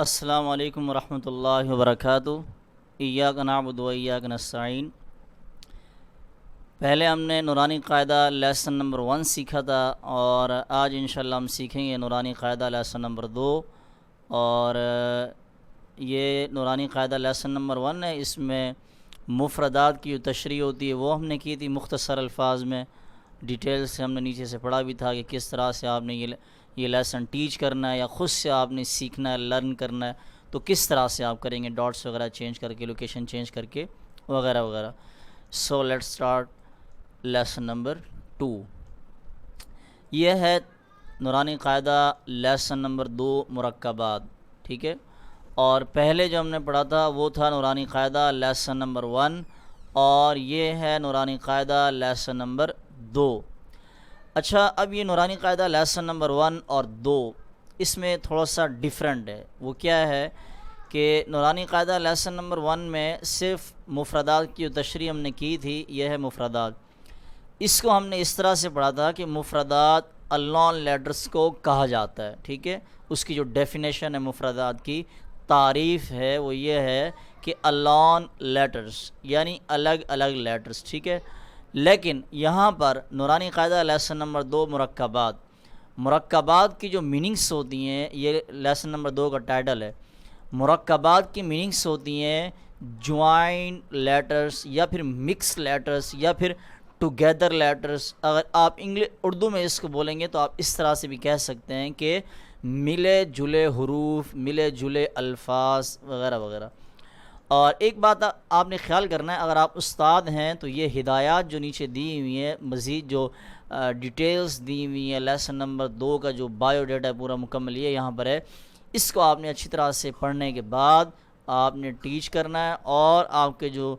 السلام علیکم ورحمۃ اللہ وبرکاتہ۔ ایاک نعبد و ایاک نستعین۔ پہلے ہم نے نورانی قاعدہ لیسن نمبر 1 سیکھا تھا، اور آج انشاءاللہ ہم سیکھیں گے نورانی قاعدہ لیسن نمبر 2۔ اور یہ نورانی قاعدہ لیسن نمبر 1 ہے، اس میں مفردات کی جو تشریح ہوتی ہے وہ ہم نے کی تھی مختصر الفاظ میں، ڈیٹیل سے ہم نے نیچے سے پڑھا بھی تھا کہ کس طرح سے آپ نے یہ لیسن ٹیچ کرنا ہے، یا خود سے آپ نے سیکھنا ہے، لرن کرنا ہے، تو کس طرح سے آپ کریں گے، ڈاٹس وغیرہ چینج کر کے، لوکیشن چینج کر کے، وغیرہ وغیرہ۔ So let start lesson number 2۔ یہ ہے نورانی قاعدہ لیسن نمبر 2 مرکبات، ٹھیک ہے۔ اور پہلے جو ہم نے پڑھا تھا وہ تھا نورانی قاعدہ لیسن نمبر 1، اور یہ ہے نورانی قاعدہ لیسن نمبر 2۔ اچھا، اب یہ نورانی قاعدہ لیسن نمبر 1 اور 2 اس میں تھوڑا سا ڈیفرنٹ ہے۔ وہ کیا ہے کہ نورانی قاعدہ لیسن نمبر 1 میں صرف مفردات کی جو تشریح ہم نے کی تھی، یہ ہے مفردات۔ اس کو ہم نے اس طرح سے پڑھا تھا کہ مفردات اللون لیٹرز کو کہا جاتا ہے، ٹھیک ہے۔ اس کی جو ڈیفینیشن ہے مفردات کی، تعریف ہے، وہ یہ ہے کہ اللون لیٹرز یعنی الگ الگ لیٹرز، ٹھیک ہے۔ لیکن یہاں پر نورانی قاعدہ لیسن نمبر 2 مرکبات کی جو میننگس ہوتی ہیں، یہ لیسن نمبر 2 کا ٹائٹل ہے۔ مرکبات کی میننگس ہوتی ہیں جوائن لیٹرز، یا پھر مکس لیٹرز، یا پھر ٹوگیدر لیٹرز۔ اگر آپ اردو میں اس کو بولیں گے تو آپ اس طرح سے بھی کہہ سکتے ہیں کہ ملے جلے حروف، ملے جلے الفاظ، وغیرہ وغیرہ۔ اور ایک بات آپ نے خیال کرنا ہے، اگر آپ استاد ہیں تو یہ ہدایات جو نیچے دی ہوئی ہیں، مزید جو ڈیٹیلز دی ہوئی ہیں لیسن نمبر 2 کا جو بایو ڈیٹا ہے پورا مکمل یہ یہاں پر ہے، اس کو آپ نے اچھی طرح سے پڑھنے کے بعد آپ نے ٹیچ کرنا ہے، اور آپ کے جو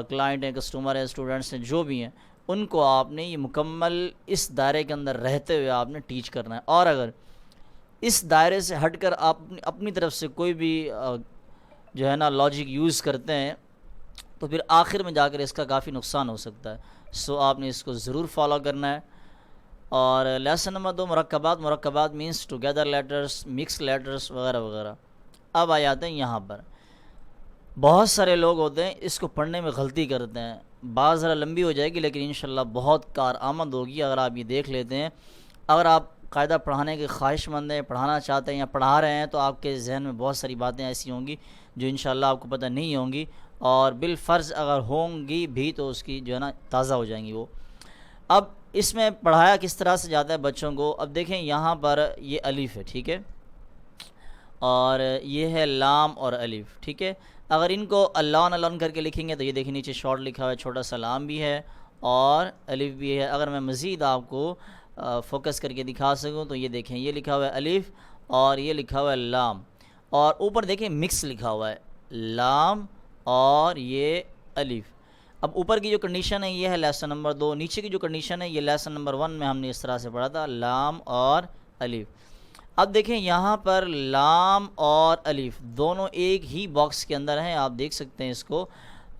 کلائنٹ ہیں، کسٹمر ہیں، اسٹوڈنٹس ہیں، جو بھی ہیں، ان کو آپ نے یہ مکمل اس دائرے کے اندر رہتے ہوئے آپ نے ٹیچ کرنا ہے۔ اور اگر اس دائرے سے ہٹ کر آپ اپنی طرف سے کوئی بھی جو ہے نا لاجک یوز کرتے ہیں، تو پھر آخر میں جا کر اس کا کافی نقصان ہو سکتا ہے۔ سو آپ نے اس کو ضرور فالو کرنا ہے۔ اور لیسن نمبر 2 مرکبات means together letters, mix letters, وغیرہ وغیرہ۔ اب آ جاتے ہیں یہاں پر، بہت سارے لوگ ہوتے ہیں اس کو پڑھنے میں غلطی کرتے ہیں، بات ذرا لمبی ہو جائے گی لیکن انشاءاللہ بہت کارآمد ہوگی اگر آپ یہ دیکھ لیتے ہیں۔ اگر آپ قاعدہ پڑھانے کے خواہش مند ہیں، پڑھانا چاہتے ہیں یا پڑھا رہے ہیں، تو آپ کے ذہن میں بہت ساری باتیں ایسی ہوں گی جو انشاءاللہ آپ کو پتہ نہیں ہوں گی، اور بالفرض اگر ہوں گی بھی تو اس کی جو ہے نا تازہ ہو جائیں گی وہ۔ اب اس میں پڑھایا کس طرح سے جاتا ہے بچوں کو، اب دیکھیں یہاں پر یہ الف ہے، ٹھیک ہے، اور یہ ہے لام اور الف، ٹھیک ہے۔ اگر ان کو اللون کر کے لکھیں گے تو یہ دیکھیں نیچے شارٹ لکھا ہوا ہے، چھوٹا سا لام بھی ہے اور الف بھی ہے۔ اگر میں مزید آپ کو فوکس کر کے دکھا سکوں تو یہ دیکھیں، یہ لکھا ہوا ہے الف اور یہ لکھا ہوا ہے لام، اور اوپر دیکھیں مکس لکھا ہوا ہے لام اور یہ الف۔ اب اوپر کی جو کنڈیشن ہے یہ ہے لیسن نمبر 2، نیچے کی جو کنڈیشن ہے یہ لیسن نمبر 1 میں ہم نے اس طرح سے پڑھا تھا، لام اور الف۔ اب دیکھیں یہاں پر لام اور الف دونوں ایک ہی باکس کے اندر ہیں، آپ دیکھ سکتے ہیں اس کو،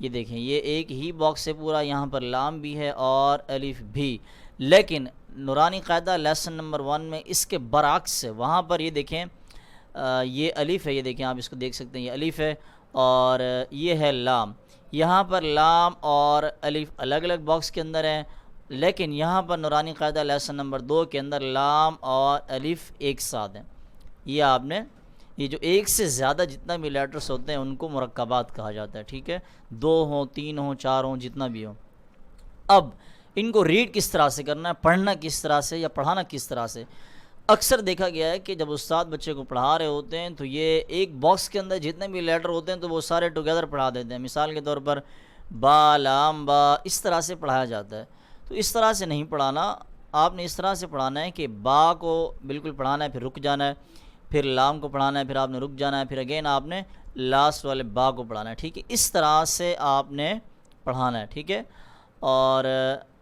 یہ دیکھیں یہ ایک ہی باکس ہے پورا، یہاں پر لام بھی ہے اور الف بھی۔ لیکن نورانی قاعدہ لیسن نمبر 1 میں اس کے برعکس ہے، وہاں پر یہ دیکھیں یہ الف ہے، یہ دیکھیں آپ اس کو دیکھ سکتے ہیں، یہ الف ہے اور یہ ہے لام۔ یہاں پر لام اور الف الگ الگ باکس کے اندر ہیں، لیکن یہاں پر نورانی قاعدہ لیسن نمبر 2 کے اندر لام اور الف ایک ساتھ ہیں۔ یہ آپ نے یہ جو ایک سے زیادہ جتنا بھی لیٹرز ہوتے ہیں ان کو مرکبات کہا جاتا ہے، ٹھیک ہے، 2 ہوں، 3 ہوں، 4 ہوں، جتنا بھی ہوں۔ اب ان کو ریڈ کس طرح سے کرنا ہے، پڑھنا کس طرح سے یا پڑھانا کس طرح سے؟ اکثر دیکھا گیا ہے کہ جب استاد بچے کو پڑھا رہے ہوتے ہیں تو یہ ایک باکس کے اندر جتنے بھی لیٹر ہوتے ہیں تو وہ سارے ٹوگیدر پڑھا دیتے ہیں۔ مثال کے طور پر با، لام، با، اس طرح سے پڑھایا جاتا ہے، تو اس طرح سے نہیں پڑھانا، آپ نے اس طرح سے پڑھانا ہے کہ با کو بالکل پڑھانا ہے، پھر رک جانا ہے، پھر لام کو پڑھانا ہے، پھر آپ نے رک جانا ہے، پھر اگین آپ نے لاسٹ والے با کو پڑھانا ہے، ٹھیک ہے، اس طرح سے آپ نے پڑھانا ہے، ٹھیک ہے۔ اور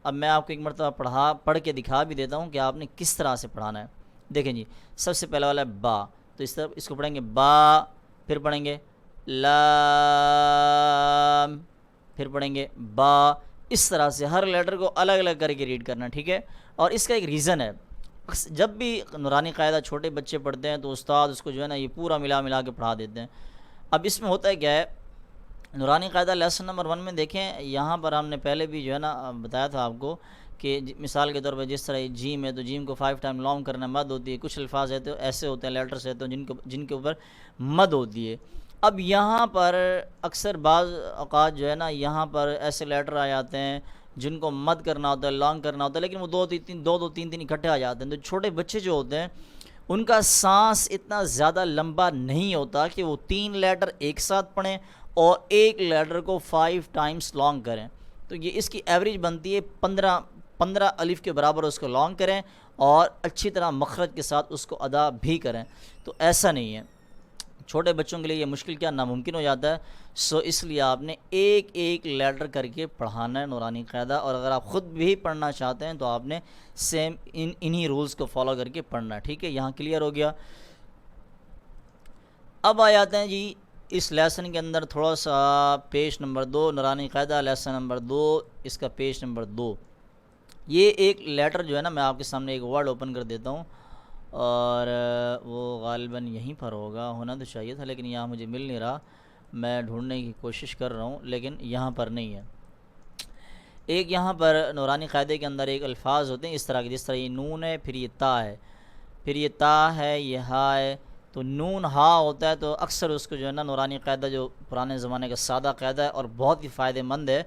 اب میں آپ کو ایک مرتبہ پڑھ کے دکھا بھی دیتا ہوں کہ آپ نے کس طرح سے پڑھانا ہے۔ دیکھیں جی، سب سے پہلا والا ہے با، تو اس کو پڑھیں گے با، پھر پڑھیں گے لام، پھر پڑھیں گے با، اس طرح سے ہر لیٹر کو الگ الگ کر کے ریڈ کرنا، ٹھیک ہے۔ اور اس کا ایک ریزن ہے، جب بھی نورانی قاعدہ چھوٹے بچے پڑھتے ہیں تو استاد اس کو جو ہے نا یہ پورا ملا کے پڑھا دیتے ہیں۔ اب اس میں ہوتا ہے کیا ہے، نورانی قاعدہ لیسن نمبر 1 میں دیکھیں، یہاں پر ہم نے پہلے بھی جو ہے نا بتایا تھا آپ کو کہ مثال کے طور پہ جس طرح جیم ہے تو جیم کو 5 ٹائم لانگ کرنا مد ہوتی ہے، کچھ الفاظ ہے تو ایسے ہوتے ہیں، لیٹرس ہے تو جن کے اوپر مد ہوتی ہے۔ اب یہاں پر اکثر بعض اوقات جو ہے نا یہاں پر ایسے لیٹر آ جاتے ہیں جن کو مد کرنا ہوتا ہے، لانگ کرنا ہوتا ہے، لیکن وہ دو تین اکٹھے آ جاتے ہیں۔ تو چھوٹے بچے جو ہوتے ہیں ان کا سانس اتنا زیادہ لمبا نہیں ہوتا کہ وہ 3 لیٹر ایک ساتھ پڑھیں اور ایک لیٹر کو 5 ٹائمز لانگ کریں۔ تو یہ اس کی ایوریج بنتی ہے 15 الف کے برابر اس کو لانگ کریں اور اچھی طرح مخرج کے ساتھ اس کو ادا بھی کریں۔ تو ایسا نہیں ہے، چھوٹے بچوں کے لیے یہ مشکل کیا ناممکن ہو جاتا ہے، سو اس لیے آپ نے ایک ایک لیٹر کر کے پڑھانا ہے نورانی قاعدہ، اور اگر آپ خود بھی پڑھنا چاہتے ہیں تو آپ نے سیم انہی رولز کو فالو کر کے پڑھنا ہے۔ ٹھیک ہے، یہاں کلیئر ہو گیا۔ اب آ جاتے ہیں جی اس لیسن کے اندر تھوڑا سا پیج نمبر 2، نورانی قاعدہ لیسن نمبر 2، اس کا پیج نمبر 2۔ یہ ایک لیٹر جو ہے نا میں آپ کے سامنے ایک ورڈ اوپن کر دیتا ہوں، اور وہ غالباً یہیں پر ہونا تو چاہیے تھا لیکن یہاں مجھے مل نہیں رہا، میں ڈھونڈنے کی کوشش کر رہا ہوں لیکن یہاں پر نہیں ہے۔ ایک یہاں پر نورانی قاعدے کے اندر ایک الفاظ ہوتے ہیں اس طرح کے، جس طرح یہ نون ہے، پھر یہ تا ہے، پھر یہ تا ہے، یہ ہا ہے، تو نون ہا ہوتا ہے تو اکثر اس کو جو ہے نا نورانی قاعدہ جو پرانے زمانے کا سادہ قاعدہ ہے اور بہت ہی فائدہ مند ہے،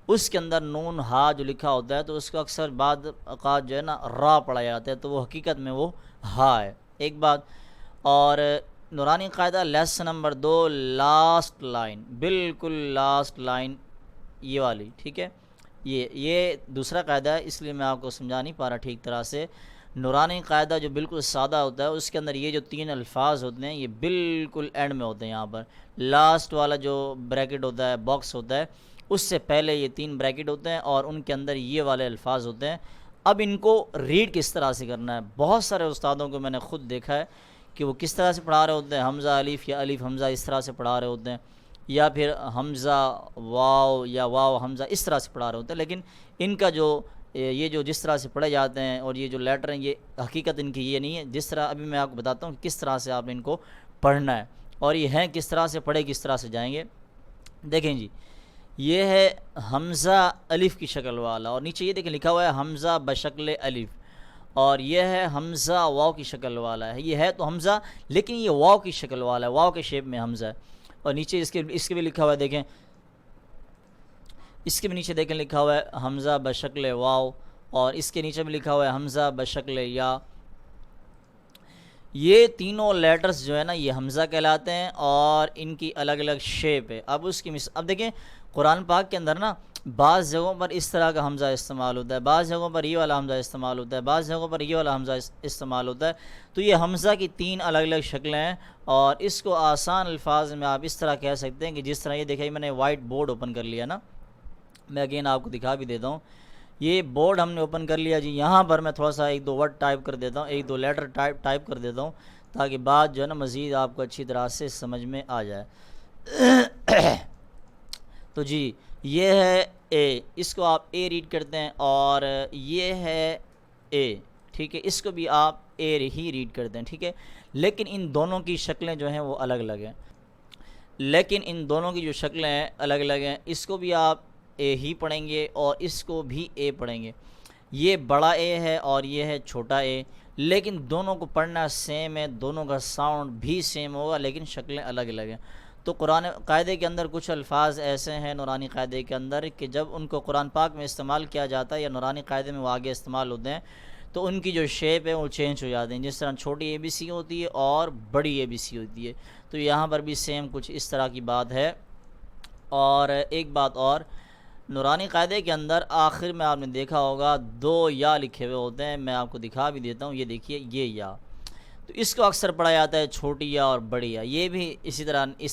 اس کے اندر نون ہا جو لکھا ہوتا ہے تو اس کو اکثر بعض اوقات جو ہے نا را پڑھا جاتا ہے، تو وہ حقیقت میں وہ ہا ہے، ایک بات۔ اور نورانی قاعدہ لیسن نمبر 2 لاسٹ لائن، بالکل لاسٹ لائن یہ والی، ٹھیک ہے، یہ دوسرا قاعدہ ہے اس لیے میں آپ کو سمجھا نہیں پا رہا ٹھیک طرح سے۔ نورانی قاعدہ جو بالکل سادہ ہوتا ہے اس کے اندر یہ جو 3 الفاظ ہوتے ہیں یہ بالکل اینڈ میں ہوتے ہیں، یہاں پر لاسٹ والا جو بریکٹ ہوتا ہے، باکس ہوتا ہے، اس سے پہلے یہ 3 بریکٹ ہوتے ہیں اور ان کے اندر یہ والے الفاظ ہوتے ہیں۔ اب ان کو ریڈ کس طرح سے کرنا ہے، بہت سارے استادوں کو میں نے خود دیکھا ہے کہ وہ کس طرح سے پڑھا رہے ہوتے ہیں، حمزہ الف یا الف حمزہ اس طرح سے پڑھا رہے ہوتے ہیں، یا پھر حمزہ واو یا واو حمزہ اس طرح سے پڑھا رہے ہوتے ہیں، لیکن ان کا یہ جو جس طرح سے پڑھے جاتے ہیں اور یہ جو لیٹر ہیں یہ حقیقت ان کی یہ نہیں ہے، جس طرح ابھی میں آپ کو بتاتا ہوں کس طرح سے آپ ان کو پڑھنا ہے اور یہ ہیں کس طرح سے پڑھے کس طرح سے جائیں گے۔ دیکھیں جی، یہ ہے حمزہ الف کی شکل والا، اور نیچے یہ دیکھیں لکھا ہوا ہے حمزہ بشکل الف، اور یہ ہے حمزہ واو کی شکل والا ہے، یہ ہے تو حمزہ لیکن یہ واو کی شکل والا ہے، واو کے شیپ میں حمزہ ہے، اور نیچے اس کے بھی لکھا ہوا ہے، دیکھیں اس کے بھی نیچے دیکھیں لکھا ہوا ہے حمزہ بشکل واو، اور اس کے نیچے بھی لکھا ہوا ہے حمزہ بشکل یا۔ یہ تینوں لیٹرز جو ہے نا یہ حمزہ کہلاتے ہیں اور ان کی الگ الگ شیپ ہے۔ اب اب دیکھیں قرآن پاک کے اندر نا بعض جگہوں پر اس طرح کا حمزہ استعمال ہوتا ہے، بعض جگہوں پر یہ والا حمزہ استعمال ہوتا ہے، بعض جگہوں پر یہ والا حمزہ استعمال ہوتا ہے، تو یہ حمزہ کی 3 الگ الگ شکلیں ہیں، اور اس کو آسان الفاظ میں آپ اس طرح کہہ سکتے ہیں کہ جس طرح یہ دیکھیں میں نے وائٹ بورڈ اوپن کر لیا نا، میں اگین آپ کو دکھا بھی دیتا ہوں، یہ بورڈ ہم نے اوپن کر لیا جی، یہاں پر میں تھوڑا سا 1-2 ورڈ ٹائپ کر دیتا ہوں، 1-2 لیٹر ٹائپ کر دیتا ہوں تاکہ بات جو ہے نا مزید آپ کو اچھی طرح سے سمجھ میں آ جائے۔ تو جی یہ ہے اے، اس کو آپ اے ریڈ کرتے ہیں، اور یہ ہے اے، ٹھیک ہے، اس کو بھی آپ اے ہی ریڈ کرتے ہیں، ٹھیک ہے، لیکن ان دونوں کی شکلیں جو ہیں وہ الگ الگ ہیں، لیکن ان دونوں کی جو شکلیں ہیں الگ الگ ہیں، اس کو بھی آپ اے ہی پڑھیں گے اور اس کو بھی اے پڑھیں گے، یہ بڑا اے ہے اور یہ ہے چھوٹا اے، لیکن دونوں کو پڑھنا سیم ہے، دونوں کا ساؤنڈ بھی سیم ہوگا لیکن شکلیں الگ الگ ہیں۔ تو قرآن قاعدے کے اندر کچھ الفاظ ایسے ہیں نورانی قاعدے کے اندر کہ جب ان کو قرآن پاک میں استعمال کیا جاتا ہے یا نورانی قاعدے میں وہ آگے استعمال ہوتے ہیں تو ان کی جو شیپ ہے وہ چینج ہو جاتے ہیں، جس طرح چھوٹی اے بی سی ہوتی ہے اور بڑی اے بی سی ہوتی ہے، تو یہاں پر بھی سیم کچھ اس طرح کی بات ہے۔ اور ایک بات اور، نورانی قاعدے کے اندر آخر میں آپ نے دیکھا ہوگا 2 یا لکھے ہوئے ہوتے ہیں، میں آپ کو دکھا بھی دیتا ہوں، یہ دیکھیے یہ یا، تو اس کو اکثر پڑھا جاتا ہے چھوٹی یا اور بڑی یا، یہ بھی اس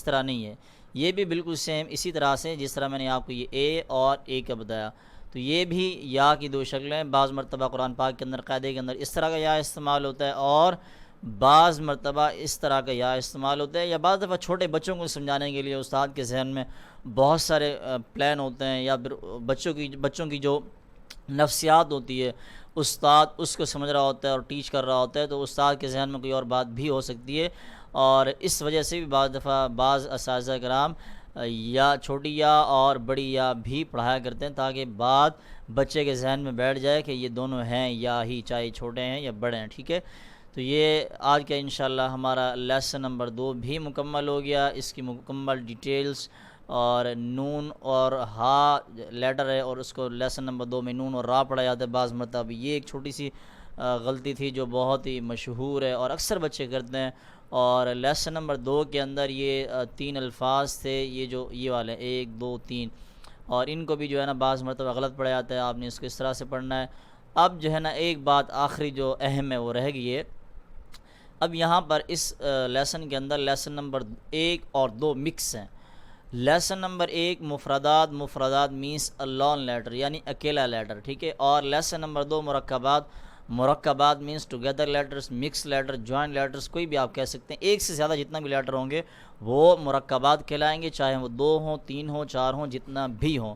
طرح نہیں ہے، یہ بھی بالکل سیم اسی طرح سے جس طرح میں نے آپ کو یہ اے اور اے کا بتایا، تو یہ بھی یا کی 2 شکلیں، بعض مرتبہ قرآن پاک کے اندر قاعدے کے اندر اس طرح کا یا استعمال ہوتا ہے اور بعض مرتبہ اس طرح کا یا استعمال ہوتا ہے، یا بعض دفعہ چھوٹے بچوں کو سمجھانے کے لیے استاد کے ذہن میں بہت سارے پلان ہوتے ہیں، یا پھر بچوں کی جو نفسیات ہوتی ہے استاد اس کو سمجھ رہا ہوتا ہے اور ٹیچ کر رہا ہوتا ہے تو استاد کے ذہن میں کوئی اور بات بھی ہو سکتی ہے، اور اس وجہ سے بھی بعض دفعہ بعض اساتذہ کرام یا چھوٹی یا اور بڑی یا بھی پڑھایا کرتے ہیں تاکہ بات بچے کے ذہن میں بیٹھ جائے کہ یہ دونوں ہیں یا ہی، چاہے چھوٹے ہیں یا بڑے ہیں، ٹھیک ہے۔ تو یہ آج کا انشاءاللہ ہمارا لیسن نمبر 2 بھی مکمل ہو گیا۔ اس کی مکمل ڈیٹیلز اور نون اور ہا لیٹر ہے اور اس کو لیسن نمبر 2 میں نون اور را پڑھا جاتا ہے بعض مرتبہ۔ یہ ایک چھوٹی سی غلطی تھی جو بہت ہی مشہور ہے اور اکثر بچے کرتے ہیں، اور لیسن نمبر 2 کے اندر یہ 3 الفاظ تھے، یہ والے 1 2 3، اور ان کو بھی جو ہے نا بعض مرتبہ غلط پڑھا جاتا ہے، آپ نے اس کو اس طرح سے پڑھنا ہے۔ اب جو ہے نا ایک بات آخری جو اہم ہے وہ رہ گئی ہے۔ اب یہاں پر اس لیسن کے اندر لیسن نمبر 1 اور 2 مکس ہیں۔ لیسن نمبر 1 مفردات مینس لون لیٹر یعنی اکیلا لیٹر، ٹھیک ہے، اور لیسن نمبر 2 مرکبات means together letters, mix letter, joint letters, کوئی بھی آپ کہہ سکتے ہیں، ایک سے زیادہ جتنا بھی لیٹر ہوں گے وہ مرکبات کہلائیں گے، چاہے وہ 2 ہوں 3 ہوں 4 ہوں جتنا بھی ہوں۔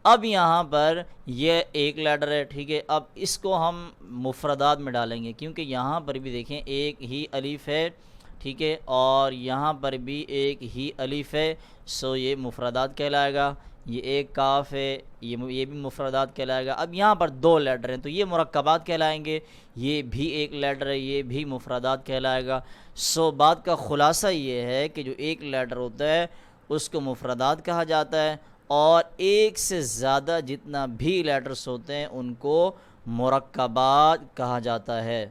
اب یہاں پر یہ ایک لیٹر ہے، ٹھیک ہے، اب اس کو ہم مفردات میں ڈالیں گے کیونکہ یہاں پر بھی دیکھیں ایک ہی الف ہے، ٹھیک ہے، اور یہاں پر بھی ایک ہی الف ہے، سو یہ مفردات کہلائے گا۔ یہ ایک کاف ہے، یہ بھی مفردات کہلائے گا۔ اب یہاں پر 2 لیٹر ہیں تو یہ مرکبات کہلائیں گے، یہ بھی ایک لیٹر ہے، یہ بھی مفردات کہلائے گا۔ سو بات کا خلاصہ یہ ہے کہ جو ایک لیٹر ہوتا ہے اس کو مفردات کہا جاتا ہے، اور ایک سے زیادہ جتنا بھی لیٹرز ہوتے ہیں ان کو مرکبات کہا جاتا ہے۔